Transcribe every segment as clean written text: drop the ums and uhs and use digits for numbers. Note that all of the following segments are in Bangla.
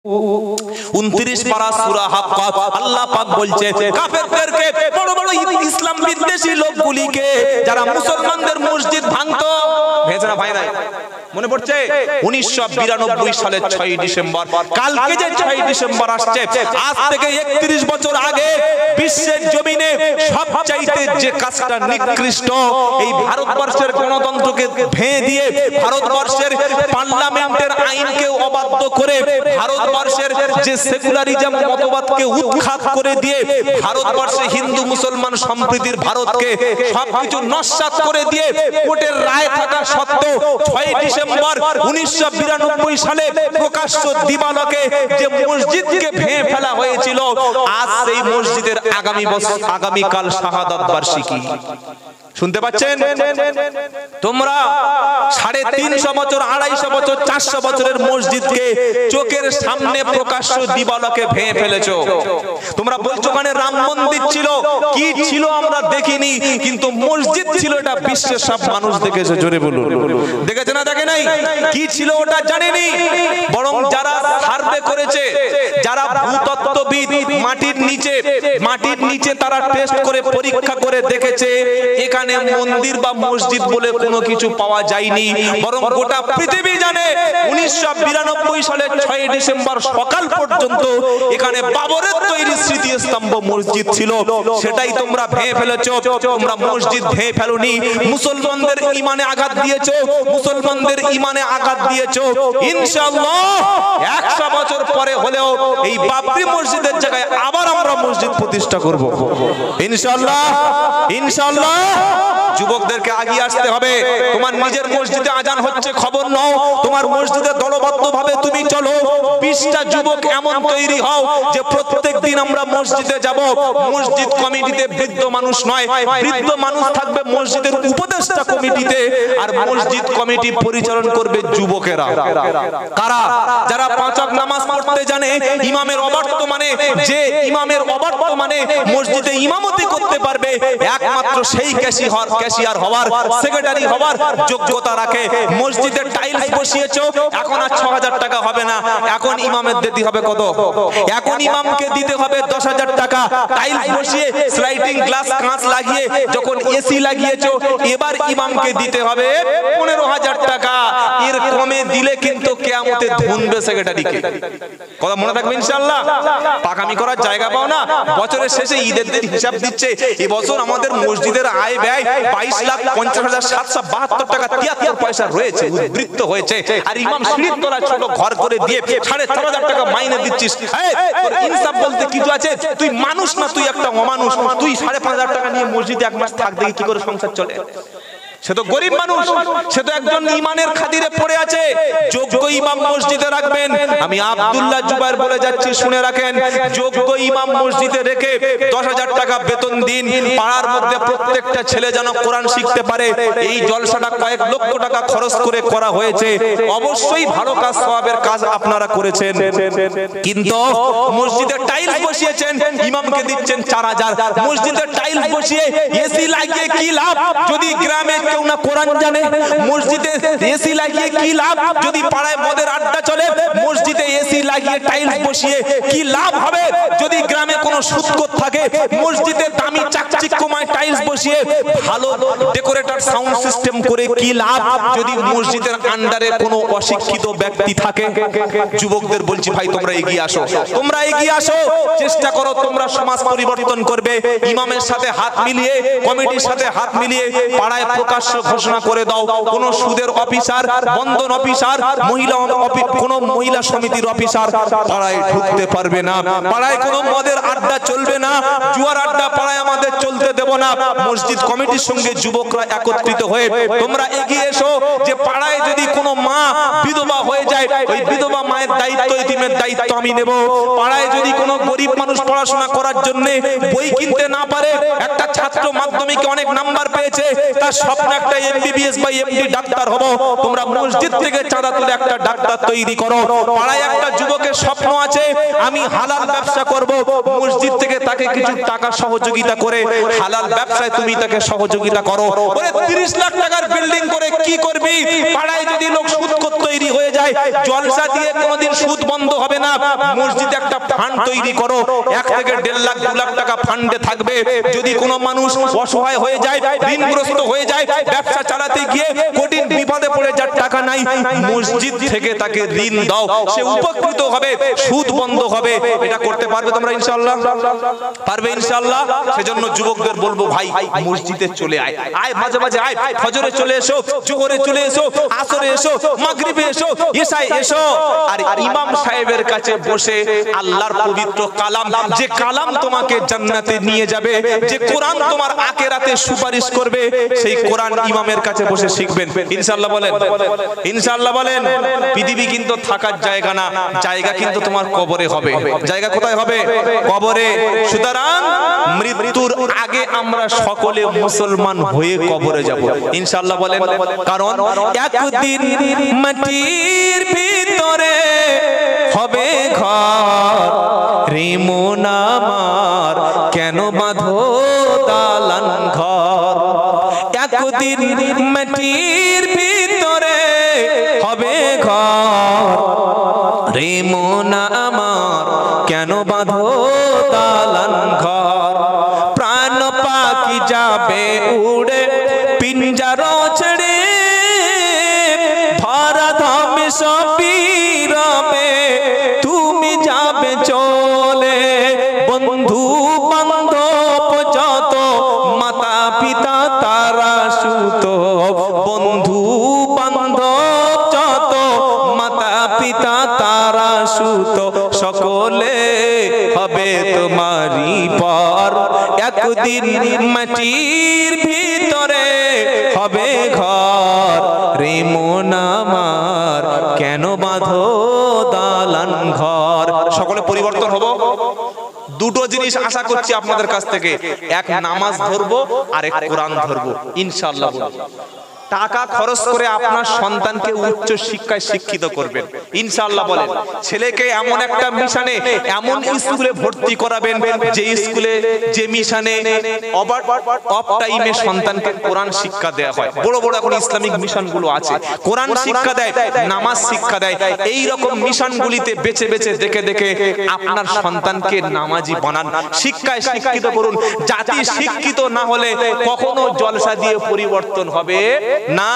29 পারা সূরা হাক্কাত আল্লাহ পাক বলছে কাফেরদেরকে, বড় বড় ইসলাম বিদ্বেষী লোকগুলিকে যারা মুসলমানদের মসজিদ ভাঙতো, ভেজরা ভাই নাই মনে পড়ছে 1992 সালের 6 ডিসেম্বর, কালকে যে 6 ডিসেম্বর আসছে, আজ থেকে 31 বছর আগে বিশ্বের জমিনে সবচাইতে যে কাজটা নিকৃষ্ট, এই ভারতবর্ষের গণতন্ত্রকে ভেঙে দিয়ে ভারতবর্ষের পার্লামেন্টের আইনকে অবাধ্য করে ভারতবর্ষের যে সেকুলারিজম মতবাদকে উৎখাত করে দিয়ে ভারতবর্ষে হিন্দু মুসলমান সম্প্রীতির ভারতকে সবকিছু নস্যাৎ করে দিয়ে কোর্টের রায় থাকা সত্ত্বেও 6 ডিসেম্বর 1992 সালে প্রকাশ্য দিবালোকে যে মসজিদকে ভেঙে ফেলা হয়েছিল, আজ সেই মসজিদের আগামীকাল শাহাদাত বার্ষিকী। শুনতে পাচ্ছেন? তোমরা 350 বছর 250 বছর 400 বছরের মসজিদকে চোখের সামনে প্রকাশ্য দিবালোকে ভেঙে ফেলেছো। তোমরা বলছো মানে রাম মন্দির ছিল, কি ছিল আমরা দেখিনি, কিন্তু মসজিদ ছিল, এটা বিশ্বের সব মানুষ দেখেছে। জোরে বলুন, দেখেছে না দেখে নাই? কি ছিল ওটা জানেনি, বরং যারা সার্ভে করেছে, যারা ভূতত্ত্ববিদ মাটির নিচে তারা টেস্ট করে পরীক্ষা করে দেখেছে এখানে মন্দির বা মসজিদ বলে কোনো কিছু পাওয়া যায়নি, বরং গোটা পৃথিবী জানে 1992 সালের 6 ডিসেম্বর সকাল পর্যন্ত এখানে বাবরের তৈরি স্মৃতিস্তম্ভ মসজিদ ছিল, সেটাই তোমরা ভেঙে ফেলেছো। তোমরা মসজিদ ভেঙে ফেলোনি, মুসলমানদের ঈমানে আঘাত দিয়েছো, মুসলমানদের ঈমানে আঘাত দিয়েছো। ইনশাআল্লাহ 100 বছর পরে হলেও এই বাবরি মসজিদের জায়গায় আবার আমরা মসজিদ প্রতিষ্ঠা করব ইনশাআল্লাহ। ইনশাআল্লাহ যুবকদেরকে এগিয়ে আসতে হবে। তোমার নিজের মসজিদে আজান হচ্ছে খবর নাও, তোমার মসজিদে দলবদ্ধভাবে তুমি চলো। 20টা যুবক এমন তৈরি হও যে প্রত্যেক দিন আমরা মসজিদে যাব। মসজিদ কমিটিতে বৃদ্ধ মানুষ নয়, বৃদ্ধ মানুষ থাকবে মসজিদের উপদেষ্টা কমিটিতে, আর মসজিদ কমিটি পরিচালনা করবে যুবকেরা। কারা? যারা 5 ওয়াক্ত নামাজ পড়তে জানে, ইমামের অবর্তমানে যে ইমামের অবর্তমানে মসজিদে ইমামতি করতে পারবে, একমাত্র সেই ক্যাশিয়ার হওয়ার, সেক্রেটারি হওয়ার যোগ্যতা রাখে। মসজিদে টাইলস বসিয়েছো, এখন আর 6000 টাকা হবে না, এখন ইমামের দিতে হবে কত? এখন ইমামকে দিতে হবে 10,000 টাকা। টাইলস বসিয়ে স্লাইডিং গ্লাস কাঁচ লাগিয়ে যখন এসি লাগিয়েছো, এবার ইমামকে দিতে হবে 15,000 টাকা। এর কমে দিলে কিন্তু কিয়ামতে ধুনবে সেক্রেটারিকে। কথা মনে থাকবে ইনশাআল্লাহ। পাকামি করার জায়গা পাও না, বছরের শেষে ঈদের দিন হিসাব দিচ্ছে এবছর আমাদের মসজিদের আয় ব্যয় 22,50,772 টাকা 73 পয়সা রয়েছে, উদ্বৃত্ত হয়েছে। আর ইমাম সিঁড়ির তলায় ছোট ঘর করে দিয়ে 4,500 টাকা মাইনে দিচ্ছিস। তোর ইনসাফ বলতে কিছু আছে? তুই মানুষ না, তুই একটা অমানুষ। তুই 5,500 টাকা নিয়ে মসজিদে 1 মাস থাক, দেখি কি করে সংসার চলে। সে তো গরিব মানুষ, সে তো একজন ইমানের খাতিরে পড়ে আছে। যোগ্য ইমাম মসজিদে রাখবেন। আমি আব্দুল্লাহ জুবাইর বলে যাচ্ছি, শুনে রাখেন, যোগ্য ইমাম মসজিদে রেখে 10,000 টাকা বেতন দিন। পাড়ার মধ্যে প্রত্যেকটা ছেলে যেন কোরআন শিখতে পারে। এই জলসাটা কয়েক লক্ষ টাকা খরচ করে করা হয়েছে। অবশ্যই ভালো কাজ, সওয়াবের কাজ আপনারা করেছেন, কিন্তু মসজিদে টাইলস বসিয়েছেন, ইমামকে দিচ্ছেন 4,000। মসজিদে টাইলস বসিয়ে এসি লাগিয়ে কি লাভ যদি গ্রামে কেউ না কোরআন জানে? মসজিদে এসি লাগিয়ে কি লাভ যদি পাড়ায় মদের আড্ডা চলে? মসজিদে এসি লাগিয়ে টাইলস বসিয়ে কি লাভ হবে যদি গ্রামে কোনো সুদখোর থাকে? মসজিদে দামি চাকচিক্যময় টাইলস বসিয়ে ভালো ডেকোরেটর সাউন্ড সিস্টেম করে কি লাভ যদি মসজিদের আন্ডারে কোনো অশিক্ষিত ব্যক্তি থাকে? যুবকদের বলছি, ভাই তোমরা এগিয়ে আসো, তোমরা এগিয়ে আসো, চেষ্টা করো তোমরা সমাজ পরিবর্তন করবে। ইমামের সাথে হাত মিলিয়ে, কমিটির সাথে হাত মিলিয়ে পাড়ায় প্রকাশ্য ঘোষণা করে দাও, কোন সুদের অফিসার, বন্ধন অফিসার, কোন মহিলা সমিতির অফিসার পাড়ায় ঢুকতে পারবে না। পাড়ায় কোনো মদের আড্ডা চলবে না, জুয়ার আড্ডা পাড়ায় আমাদের চলতে দেব না। মসজিদ কমিটির সঙ্গে যুবকরা একত্রিত হয়ে তোমরা এগিয়ে এসো যে পাড়ায় যদি কোনো মা বিধবা হয়ে যায়, ওই বিধবা মায়ের দায়িত্ব, এতিমের দায়িত্ব আমি নেব। পাড়ায় যদি কোনো গরিব মানুষ পড়াশোনা করার জন্য বই কিনতে না পারে, একটা ছাত্র মাধ্যমিকে অনেক নাম্বার পেয়েছে, তার স্বপ্ন একটা এমবিবিএস বা এমডি ডাক্তার হবো, তোমরা মসজিদ থেকে চাঁদা তুলে একটা ডাক্তার তৈরি করো। পাড়ায় একটা যুবকের স্বপ্ন আছে আমি হালাল ব্যবসা করব, মসজিদ থেকে তাকে কিছু টাকা সহযোগিতা করে হালাল ব্যবসায় তুমি তাকে সহযোগিতা করো। ওরে 30 লাখ টাকার বিল্ডিং করে কি করবি? পাড়ায় যদি লোক সুদখোর তৈরি হয়ে যায়, জলসা দিয়ে কোনোদিন সুদ বন্ধ হবে না। মসজিদে একটা ফান্ড তৈরি করো, 1 থেকে 1.5 লাখ 2 লাখ টাকা ফান্ডে থাকবে। যদি কোনো মানুষ অসহায় হয়ে যায়, ঋণগ্রস্ত হয়ে যায়, ব্যবসা চালাতে গিয়ে কঠিন বিপদে পড়ে যার টাকা নাই, মসজিদ থেকে তাকে ঋণ দাও, সে উপকৃত হবে, সুদ বন্ধ হবে। এটা করতে পারবে তোমরা ইনশাআল্লাহ? পারবে ইনশাআল্লাহ? সেজন্য যুবকদের বলবো, ভাই মসজিদে চলে আয়, আয় মাঝে মাঝে আয়, ফজরে চলে এসো, জোহরে চলে এসো, আসরে এসো, মাগরিবে এসো, ইশায় এসো। আর ইমাম সাহেবের কাছে বসে আল্লাহর পবিত্র কালাম, যে কালাম তোমাকে জান্নাতে নিয়ে যাবে, যে কোরআন তোমার আখিরাতে সুপারিশ করবে, সেই কোরআন ইমামের কাছে বসে শিখবেন ইনশাআল্লাহ। বলেন ইনশাআল্লাহ বলেন। পৃথিবী কিন্তু থাকার জায়গা না, জায়গা কিন্তু তোমার কবরে হবে। জায়গা কোথায় হবে? কবরে। সুতরাং মৃত্যুর আগে আমরা সকলে মুসলমান হয়ে কবরে যাব ইনশাআল্লাহ। বলেন, কারণ একদিন মাটির ভিতরে হবে ঘর, রে মন আমার কেন বাঁধো দালান ঘর। একদিন মাটির ভিতরে হবে ঘর, রে মন আমার কেন বাঁধো দালান ঘর। প্রাণ পাখি যাবে উড়ে পিঞ্জার ছেড়ে, ধরা ধামে সবই রবে, তুমি যাবে চলে। বন্ধু বান্ধব যত, মাতা পিতা তারা সুত, বন্ধু বান্ধব যত, মাতা পিতা তারা সুত, সকলে হবে তোমারই পর। একদিন মাটির ভিতরে হবে ঘর, রে মন আমার কেন বাঁধো দালান ঘর। সকলে পরিবর্তন হবো। দুটো জিনিস আশা করছি আপনাদের কাছ থেকে, এক নামাজ ধরবো আর এক কোরআন ধরবো ইনশাআল্লাহ। টাকা খরচ করে আপনার সন্তানকে উচ্চ শিক্ষায় শিক্ষিত করবেন ইনশাআল্লাহ। বলেন, ছেলেকে এমন একটা মিশনে, এমন স্কুলে ভর্তি করাবেন যে স্কুলে, যে মিশনে অফ টাইমে সন্তানকে কোরআন শিক্ষা দেওয়া হয়। বড় বড় এখন ইসলামিক মিশন গুলো আছে, কোরআন শিক্ষা দেয়, নামাজ শিক্ষা দেয়। এই রকম মিশনগুলিতে বেছে বেছে দেখে দেখে আপনার সন্তানকে নামাজি বানান, শিক্ষায় শিক্ষিত করুন। জাতি শিক্ষিত না হলে কখনো জলসা দিয়ে পরিবর্তন হবে না।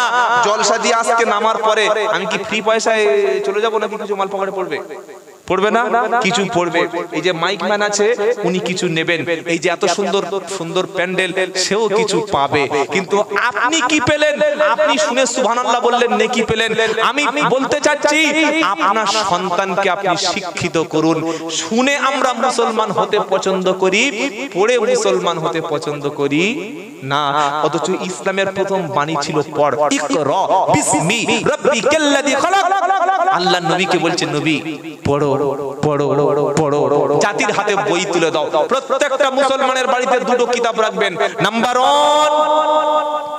জলসা দিয়ে আজকে নামার পরে আমি কি ফ্রি পয়সায় চলে যাব নাকি কিছু মাল পকেটে পড়বে? পড়বে না, কিছু পড়বে। এই যে মাইক ম্যান আছে উনি কিছু নেবেন, এই যে এত সুন্দর সুন্দর প্যান্ডেল সেও কিছু পাবে। কিন্তু আপনি কি পেলেন? আপনি শুনে সুবহানাল্লাহ বললেন, নেকি পেলেন। আমি বলতে চাচ্ছি আপনার সন্তানকে আপনি শিক্ষিত করুন। শুনে আমরা মুসলমান হতে পছন্দ করি, পড়ে মুসলমান হতে পছন্দ করি না। অথচ ইসলামের প্রথম বাণী ছিল পড়, ইকরা বিসমি রাব্বিকাল্লাযী খালাক। আল্লাহ নবীকে বলছেন, নবী পড়ো পড়ো পড়ো। জাতির হাতে বই তুলে দাও। প্রত্যেকটা মুসলমানের বাড়িতে দুটো কিতাব রাখবেন। নাম্বার 1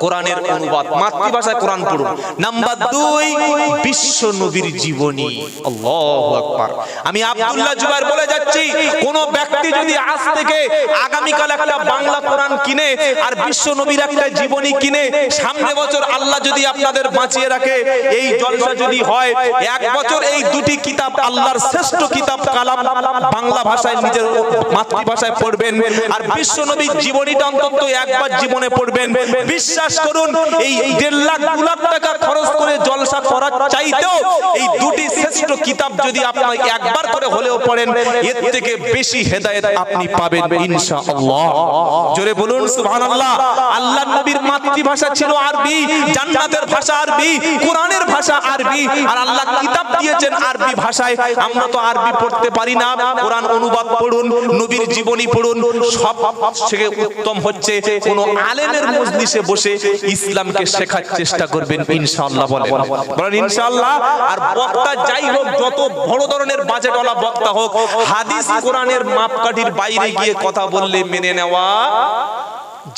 কোরআনের অনুবাদ, মাতৃভাষায় কোরআন পড়ুন। নাম্বার 2 বিশ্ব নবীর জীবনী। আল্লাহু আকবার। আমি আব্দুল্লাহ জুবাইর বলে যাচ্ছি, কোন ব্যক্তি যদি আজ থেকে আগামী কাল একটা বাংলা কোরআন কিনে আর বিশ্ব নবীর একটা জীবনী কিনে, সামনে বছর আল্লাহ যদি আপনাদের বাঁচিয়ে রাখে, এই জলসা যদি হয়, 1 বছর এই দুটি কিতাব, আল্লাহর শ্রেষ্ঠ কিতাব কালাম, বাংলা ভাষায় নিজের মাতৃভাষায় পড়বেন আর বিশ্ব নবীর জীবনীটা অন্তত একবার জীবনে পড়বেন। বিশ্বাস করুন, এই 1.5 লাখ 2 লাখ টাকা খরচ করে জলসা করার চাইতেও এই দুটি শ্রেষ্ঠ কিতাব যদি আপনি একবার করে হলেও পড়েন, এর থেকে বেশি হেদায়েত আপনি পাবেন ইনশাআল্লাহ। জোরে বলুন সুবহানাল্লাহ। আল্লাহর নবীর মাতৃভাষা ছিল আরবি, জান্নাতের ভাষা আরবি, কোরআনের ভাষা আরবি, আর আল্লাহ কিতাব দিয়েছেন আরবি ভাষায়। আমরা তো আরবি পড়তে পারি না। কোরআন অনুবাদ পড়ুন, নবীর জীবনী পড়ুন। সব থেকে উত্তম হচ্ছে কোন আলেমের মজলিসে বসে ইসলামকে শেখার চেষ্টা করবেন ইনশাআল্লাহ। বলেন ইনশাআল্লাহ। আর বক্তা যাই হোক, যত বড় ধরনের বাজেটওয়ালা বক্তা হোক, হাদিস কোরআনের মাপকাঠির বাইরে গিয়ে কথা বললে মেনে নেওয়া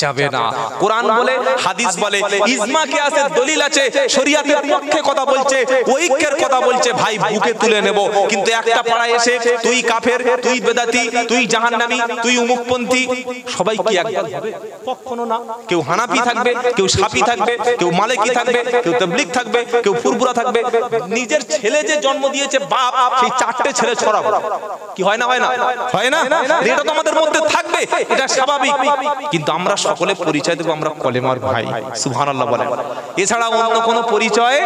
যাবে না। কোরআন বলে, হাদিস বলে, ইজমা কি আছে, দলিল আছে, শরীয়তের পক্ষে কথা বলছে, ঐক্যের কথা বলছে, ভাই বুকে তুলে নেব। কিন্তু একটা পাড়ায় এসে তুই কাফের, তুই বেদাতি, তুই জাহান্নামী, তুই উমুকপন্থী, সবাই কি একদল হবে? কখনো না। কেউ হানাফি থাকবে, কেউ শাফি থাকবে, কেউ মালিকি থাকবে, কেউ তাবলীগ থাকবে, কেউ ফুরফুরা থাকবে। নিজের ছেলে যে জন্ম দিয়েছে বাপ, সেই চারটে ছেলে ছড়াবো, কি হয় না? হয় না? হয় না? এটা তো আমাদের মধ্যে থাকবে, এটা স্বাভাবিক। কিন্তু আমরা সকলে পরিচয় দেব আমরা কলেমার ভাই, সুবহানাল্লাহ বলেন। এছাড়া অন্য কোনো পরিচয়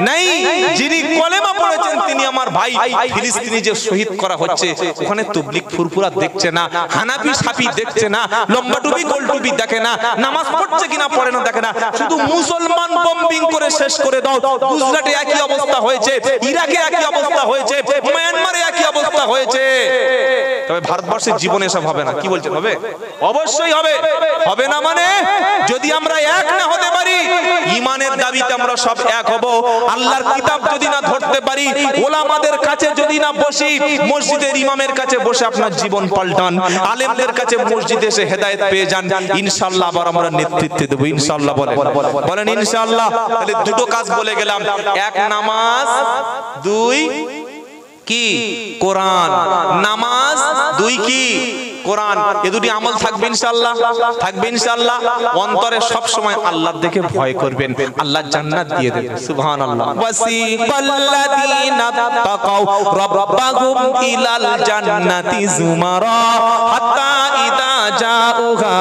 নাই। যিনি কলেমা পড়েছেন তিনি আমার ভাই। ফিলিস্তিনি যে শহীদ করা হচ্ছে, ওখানে তাবলীগ ফুরফুরা দেখছে না, হানাফি শাফি দেখছে না, লম্বা টুপি গোল টুপি দেখে না, নামাজ পড়ছে কিনা পড়ে না দেখে না, শুধু মুসলমান বম্বিং করে শেষ করে দাও। গুজরাটে একই অবস্থা হয়েছে, ইরাকে একই অবস্থা হয়েছে, মায়ানমারে একই অবস্থা হয়েছে। তবে ভারতবর্ষের জীবনে এসব হবে না। কি বলছেন? হবে? অবশ্যই হবে। হবে না মানে যদি আমরা এক না হতে পারি, ঈমানের দাবিতে আমরা সব এক হব। আল্লাহর কিতাব যদি না ধরতে পারি, ওলামাদের কাছে যদি না বসি, মসজিদের ইমামের কাছে বসে আপনার জীবন পাল্টান, আলেমদের কাছে মসজিদে এসে হেদায়েত পেয়ে যান, ইনশাআল্লাহ আবার আমরা নেতৃত্ব দেব, ইনশাআল্লাহ। বলেন ইনশাআল্লাহ। তাহলে দুটো কাজ বলে গেলাম, এক নামাজ, দুই কি কোরআন। নামাজ, দুই কি কোরআন। এই দুটি আমল থাকবে ইনশাআল্লাহ, থাকবে ইনশাআল্লাহ। অন্তরে সব সময় আল্লাহর দেখে ভয় করবেন, আল্লাহ জান্নাত দিয়ে দেবেন, সুবহানাল্লাহ। ওয়াসিকাল্লাযীনা তাকাউ রাব্বাহুম ইলাল জান্নাতি যুমারা হাত্তা ইযা জাউহা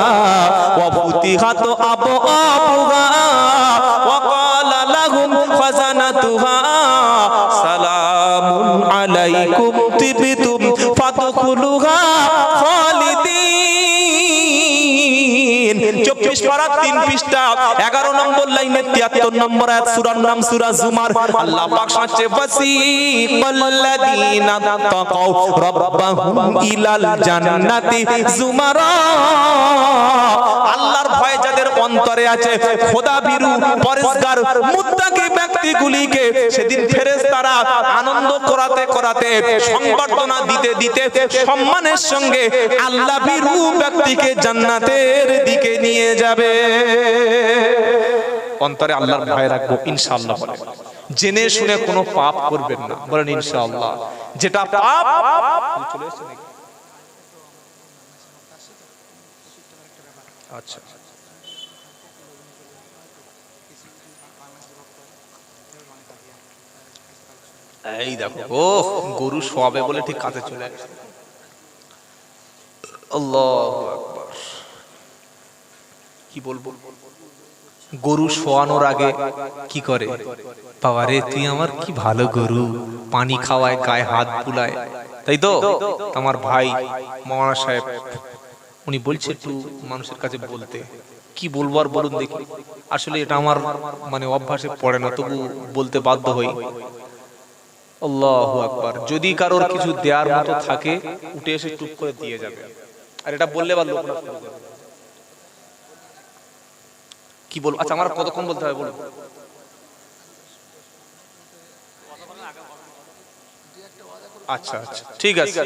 ওয়া ফুতিহাত আবওয়াবুহা ওয়া ক্বালা লাহুম খাযানাতুহা সালামুন আলাইকুম তিবতুম ফাদখুলুহা খালিদিন। 24 পারা 3 পৃষ্ঠা 11 নম্বর লাইনে 73 নম্বর আয়াত, সূরার নাম সূরা জুমার। আল্লাহ পাক শোনাচ্ছে, ওয়াসিকাল্লাযীনা তাকাউ রাব্বাহুম ইলাল জান্নাতি যুমারা। আল্লাহর ভয় যাদের অন্তরে আছে, খোদা ভীরু পরেজগার মুত্তাকি ব্যক্তিগুলিকে সেদিন ফেরেশতারা আনন্দ করাতে করাতে, সংবর্ধনা দিতে দিতে সম্মানের সঙ্গে আল্লাহ ভীরু ব্যক্তিকে জান্নাতের দিকে নিয়ে যাবে। অন্তরে আল্লাহর ভয় রাখবো ইনশাআল্লাহ। জেনে শুনে কোনো পাপ করবেন না, বলেন ইনশাআল্লাহ। যেটা পাপ, আচ্ছা এই দেখো, ও গরু শোয়াবে বলে ঠিক কাছে চলে আসছে। আল্লাহু আকবার। কি বলবো, গরু শোয়ানোর আগে কি করে, বাবা রে তুই আমার কি ভালো গরু, পানি খাওয়ায়, গায়ে হাত বুলায়, তাই তো? আমার ভাই মাওলানা সাহেব উনি বলছে একটু মানুষের কাছে বলতে। কি বলবো আর বলুন দেখি। আসলে এটা আমার মানে অভ্যাসে পড়ে না, তবু বলতে বাধ্য হই। আল্লাহু আকবার। যদি কারোর কিছু দেওয়ার মতো থাকে, উঠে এসে টুক করে দিয়ে যাবে। আর এটা বললে বা লোক কি বলবো। আচ্ছা আমার কতক্ষণ বলতে হবে বলুন? আচ্ছা আচ্ছা ঠিক আছে,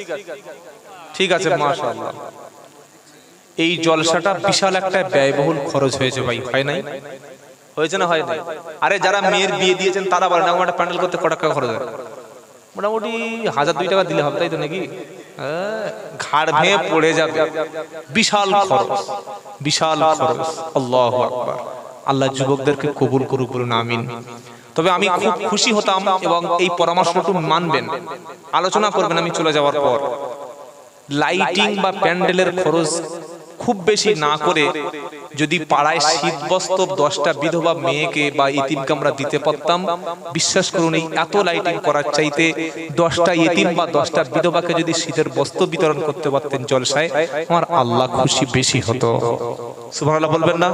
ঠিক আছে, মাশাআল্লাহ। এই জলসাটা বিশাল একটা ব্যয়বহুল খরচ হয়েছে ভাই, হয় নাই? হয়েছে না হয় নাই? আরে যারা মেয়ের বিয়ে দিয়েছেন তারা বলেন একটা প্যান্ডেল করতে কত টাকা খরচ হয়? মোটামুটি 1000-2 টাকা দিলে হবে, তাই তো নাকি? ঘাড় ভেঙে পড়ে যাবে, বিশাল খরচ, বিশাল খরচ। আল্লাহু আকবার। আল্লাহ যুবকদেরকে কবুল করুক, বলুন আমিন। তবে আমি খুব খুশি হতাম এবং এই পরামর্শটুকু মানবেন, আলোচনা করবেন আমি চলে যাওয়ার পর। লাইটিং বা প্যান্ডেলের খরচ খুব বেশি না করে যদি পাড়ায় শীত বস্ত্র 10টা বিধবা মেয়েকে বা ইতিমকে আমরা দিতে পারতাম, বিশ্বাস করুন এই এত লাইটিং করার চাইতে 10টা ইতিম বা 10টা বিধবাকে যদি শীতের বস্ত্র বিতরণ করতে পারতেন জলসায়, আমার আল্লাহ খুশি বেশি হতো। সুবহানাল্লাহ বলবেন না?